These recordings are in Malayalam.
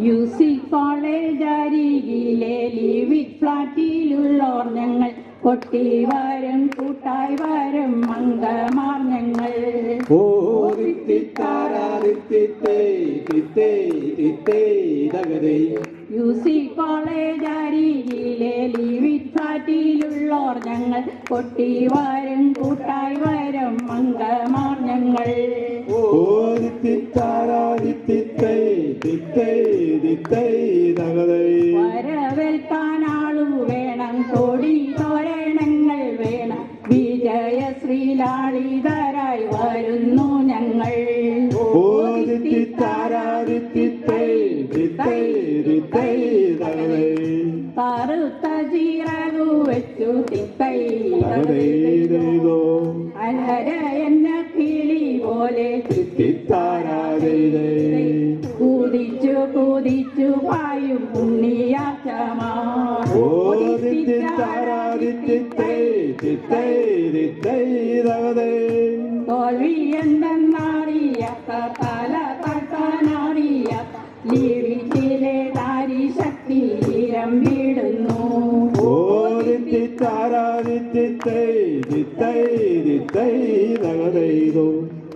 മ്യൂസിക് കോളേജ് അരികിലെ ലിവിക് ഫ്ലാറ്റിലുള്ളോർ ഞങ്ങൾ കൊട്ടി വരും കൂട്ടായി വരും അംഗമാർ ഞങ്ങൾ. മ്യൂസിക് കോളേജ് അരികിലെ ലിവിക് ഫ്ലാറ്റിലുള്ളോർ ഞങ്ങൾ കൊട്ടി വരും കൂട്ടായി വരും അംഗമാർ ഞങ്ങൾ. വരവേൽക്കാനാളു വേണം, കൊടി തോരണങ്ങൾ വേണം, വിജയശ്രീലാളിതരായി വരുന്നു ഞങ്ങൾ. കറുത്ത ചിറകു വെച്ചു തിത്തൈ അലര എന്ന കിളി പോലെ കുതിച്ചു കുതിച്ചു പായും പുണ്യാച്ചമാ. തോൽവി എന്തെന്നറിയാത്ത തല തട്ടാനറിയാത്ത ലിവിറ്റിലെ താരി ശക്തി ഇരമ്പിടുന്നു.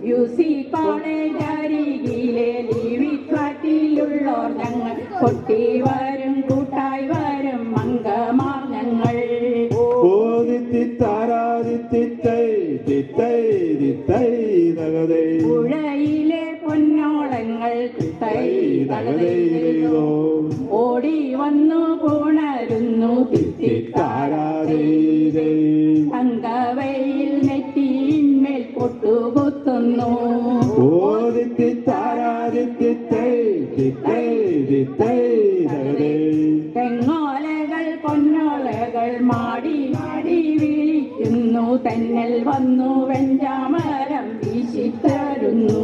മ്യൂസിക് കോളേജ് അരികിലെ ലിവിക് ഫ്ലാറ്റിലുള്ളോർ ഞങ്ങൾ കൊട്ടി വരും കൂട്ടായി വരും അംഗമാർ ഞങ്ങൾ. പുഴയിലെ പൊന്നോളങ്ങൾ ഓടി വന്നു പുണരുന്നു തങ്കവയിൽ നെറ്റിയിന്മേൽ പൊട്ടുകുത്തുന്നു. തെങ്ങോലകൾ പൊന്നോലകൾ മാടി മാടി വിളിക്കുന്നു, തെന്നൽ വന്നു വെഞ്ചാമരം വീശിത്തരുന്നു.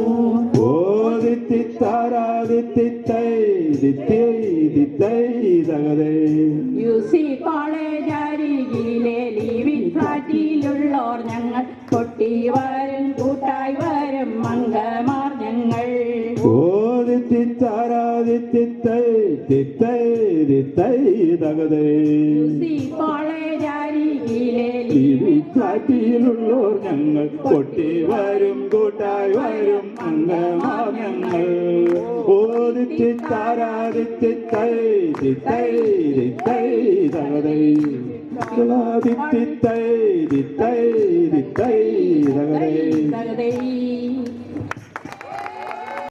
മ്യൂസിക് കോളേജ് അരികിലെ ലിവിക് ഫ്ലാറ്റിലുള്ളോർ ഞങ്ങൾ കൊട്ടി വരും കൂട്ടായി വരും അംഗമാർ ഞങ്ങൾ. മ്യൂസിക് കോളേജ് അരികിലെ ലിവിക് ഫ്ലാറ്റിലുള്ളോർ ഞങ്ങൾ കൊട്ടി വരും കൂട്ടായി വരും അംഗമാർ ഞങ്ങൾ. തകതൈ